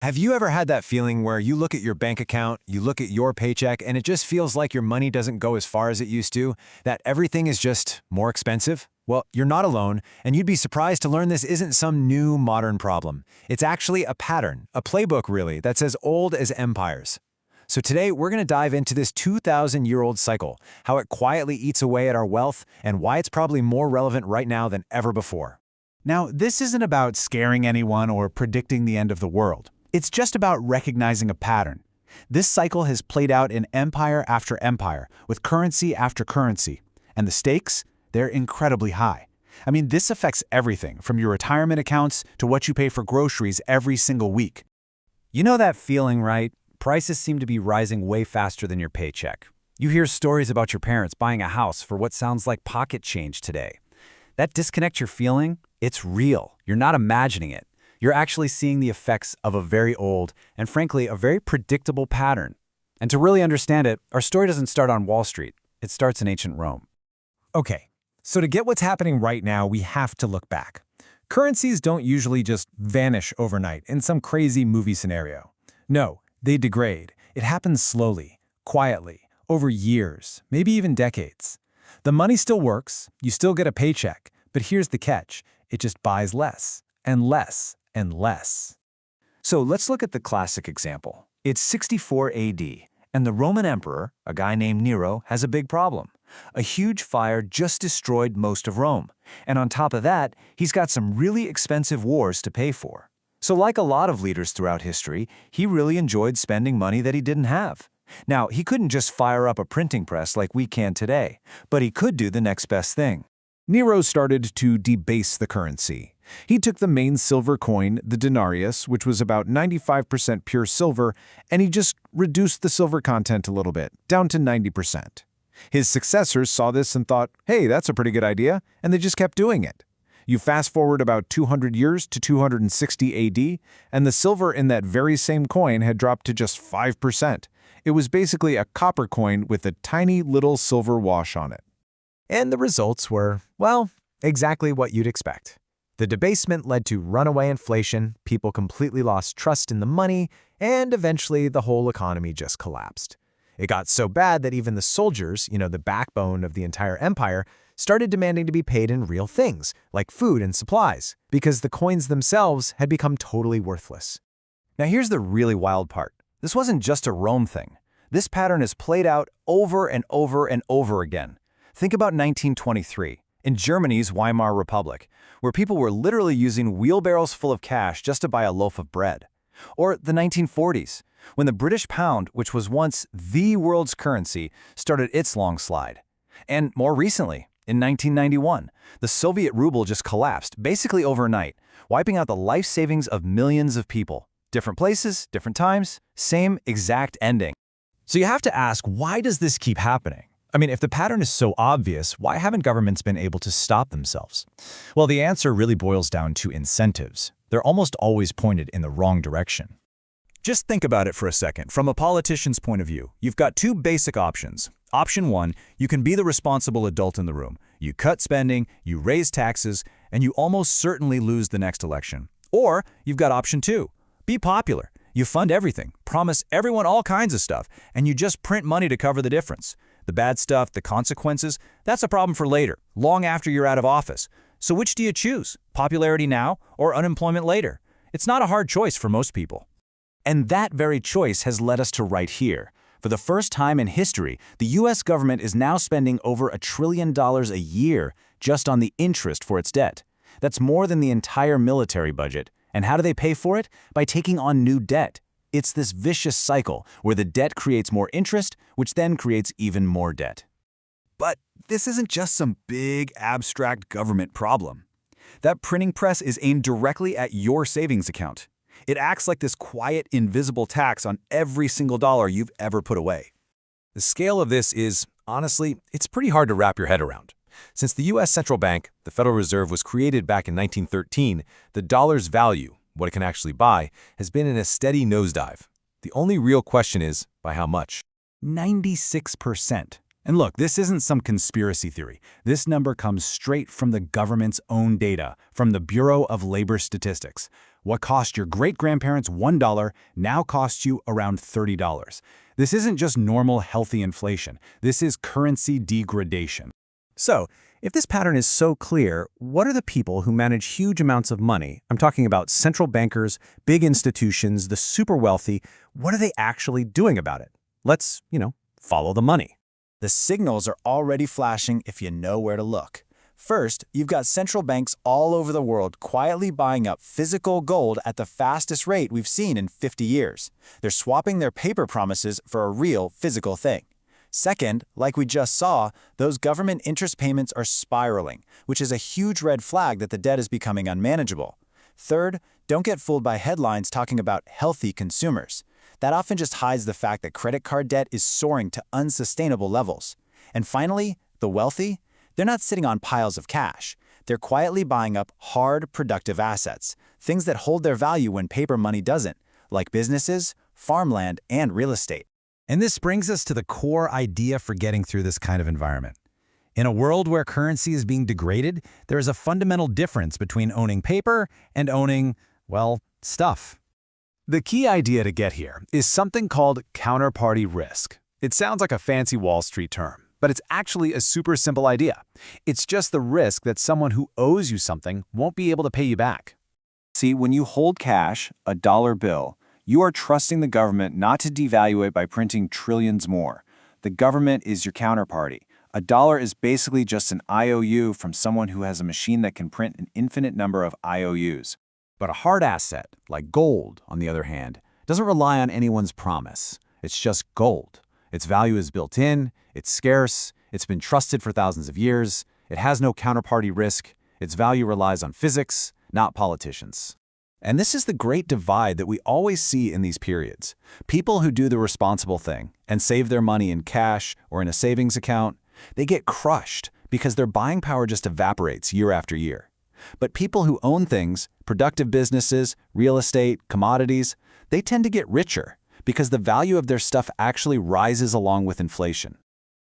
Have you ever had that feeling where you look at your bank account, you look at your paycheck, and it just feels like your money doesn't go as far as it used to, that everything is just more expensive? Well, you're not alone, and you'd be surprised to learn this isn't some new modern problem. It's actually a pattern, a playbook really, that's as old as empires. So today, we're going to dive into this 2,000-year-old cycle, how it quietly eats away at our wealth, and why it's probably more relevant right now than ever before. Now, this isn't about scaring anyone or predicting the end of the world. It's just about recognizing a pattern. This cycle has played out in empire after empire, with currency after currency. And the stakes? They're incredibly high. I mean, this affects everything, from your retirement accounts to what you pay for groceries every single week. You know that feeling, right? Prices seem to be rising way faster than your paycheck. You hear stories about your parents buying a house for what sounds like pocket change today. That disconnect you're feeling, it's real. You're not imagining it. You're actually seeing the effects of a very old and, frankly, a very predictable pattern. And to really understand it, our story doesn't start on Wall Street. It starts in ancient Rome. Okay, so to get what's happening right now, we have to look back. Currencies don't usually just vanish overnight in some crazy movie scenario. No, they degrade. It happens slowly, quietly, over years, maybe even decades. The money still works, you still get a paycheck, but here's the catch. It just buys less and less and less. So let's look at the classic example. It's 64 AD, and the Roman emperor, a guy named Nero, has a big problem. A huge fire just destroyed most of Rome, and on top of that, he's got some really expensive wars to pay for. So like a lot of leaders throughout history, he really enjoyed spending money that he didn't have. Now, he couldn't just fire up a printing press like we can today, but he could do the next best thing. Nero started to debase the currency. He took the main silver coin, the denarius, which was about 95% pure silver, and he just reduced the silver content a little bit, down to 90%. His successors saw this and thought, hey, that's a pretty good idea, and they just kept doing it. You fast forward about 200 years to 260 AD, and the silver in that very same coin had dropped to just 5%. It was basically a copper coin with a tiny little silver wash on it. And the results were, well, exactly what you'd expect. The debasement led to runaway inflation, people completely lost trust in the money, and eventually the whole economy just collapsed. It got so bad that even the soldiers, the backbone of the entire empire, started demanding to be paid in real things, like food and supplies, because the coins themselves had become totally worthless. Now here's the really wild part. This wasn't just a Rome thing. This pattern is played out over and over and over again. Think about 1923, in Germany's Weimar Republic, where people were literally using wheelbarrows full of cash just to buy a loaf of bread. Or the 1940s, when the British pound, which was once the world's currency, started its long slide. And more recently, in 1991, the Soviet ruble just collapsed, basically overnight, wiping out the life savings of millions of people. Different places, different times, same exact ending. So you have to ask, why does this keep happening? I mean, if the pattern is so obvious, why haven't governments been able to stop themselves? Well, the answer really boils down to incentives. They're almost always pointed in the wrong direction. Just think about it for a second. From a politician's point of view, you've got two basic options. Option one, you can be the responsible adult in the room. You cut spending, you raise taxes, and you almost certainly lose the next election. Or you've got option two, be popular. You fund everything, promise everyone all kinds of stuff, and you just print money to cover the difference. The bad stuff, the consequences, that's a problem for later, long after you're out of office. So which do you choose? Popularity now or unemployment later? It's not a hard choice for most people. And that very choice has led us to right here. For the first time in history, the U.S. government is now spending over $1 trillion a year just on the interest for its debt. That's more than the entire military budget. And how do they pay for it? By taking on new debt. It's this vicious cycle where the debt creates more interest, which then creates even more debt. But this isn't just some big, abstract government problem. That printing press is aimed directly at your savings account. It acts like this quiet, invisible tax on every single dollar you've ever put away. The scale of this is, honestly, it's pretty hard to wrap your head around. Since the U.S. Central Bank, the Federal Reserve, was created back in 1913, the dollar's value, what it can actually buy, has been in a steady nosedive. The only real question is, by how much? 96%. And look, this isn't some conspiracy theory. This number comes straight from the government's own data, from the Bureau of Labor Statistics. What cost your great-grandparents $1 now costs you around $30. This isn't just normal, healthy inflation. This is currency degradation. So, if this pattern is so clear, what are the people who manage huge amounts of money? I'm talking about central bankers, big institutions, the super wealthy. What are they actually doing about it? Let's, follow the money. The signals are already flashing if you know where to look. First, you've got central banks all over the world quietly buying up physical gold at the fastest rate we've seen in 50 years. They're swapping their paper promises for a real physical thing. Second, like we just saw, those government interest payments are spiraling, which is a huge red flag that the debt is becoming unmanageable. Third, don't get fooled by headlines talking about healthy consumers. That often just hides the fact that credit card debt is soaring to unsustainable levels. And finally, the wealthy? They're not sitting on piles of cash. They're quietly buying up hard, productive assets, things that hold their value when paper money doesn't, like businesses, farmland, and real estate. And this brings us to the core idea for getting through this kind of environment. In a world where currency is being degraded, there is a fundamental difference between owning paper and owning, stuff. The key idea to get here is something called counterparty risk. It sounds like a fancy Wall Street term, but it's actually a super simple idea. It's just the risk that someone who owes you something won't be able to pay you back. See, when you hold cash, a dollar bill, you are trusting the government not to devalue it by printing trillions more. The government is your counterparty. A dollar is basically just an IOU from someone who has a machine that can print an infinite number of IOUs. But a hard asset, like gold, on the other hand, doesn't rely on anyone's promise. It's just gold. Its value is built in, it's scarce, it's been trusted for thousands of years, it has no counterparty risk, its value relies on physics, not politicians. And this is the great divide that we always see in these periods. People who do the responsible thing and save their money in cash or in a savings account, they get crushed because their buying power just evaporates year after year. But people who own things, productive businesses, real estate, commodities, they tend to get richer because the value of their stuff actually rises along with inflation.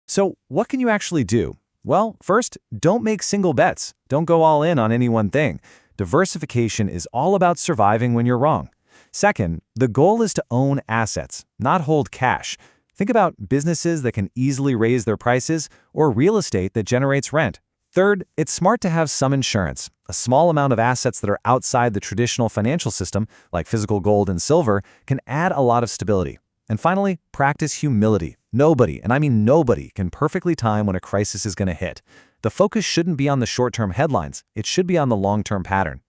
So what can you actually do? Well, first, don't make single bets. Don't go all in on any one thing. Diversification is all about surviving when you're wrong. Second, the goal is to own assets, not hold cash. Think about businesses that can easily raise their prices or real estate that generates rent. Third, it's smart to have some insurance. A small amount of assets that are outside the traditional financial system, like physical gold and silver, can add a lot of stability. And finally, practice humility. Nobody, and I mean nobody, can perfectly time when a crisis is going to hit. The focus shouldn't be on the short-term headlines. It should be on the long-term pattern.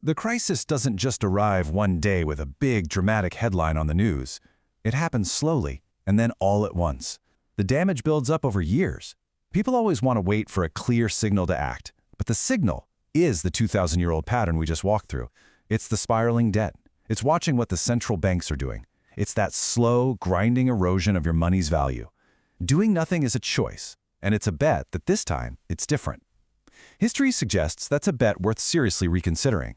The crisis doesn't just arrive one day with a big, dramatic headline on the news. It happens slowly, and then all at once. The damage builds up over years. People always want to wait for a clear signal to act, but the signal is the 2,000-year-old pattern we just walked through. It's the spiraling debt. It's watching what the central banks are doing. It's that slow, grinding erosion of your money's value. Doing nothing is a choice, and it's a bet that this time it's different. History suggests that's a bet worth seriously reconsidering.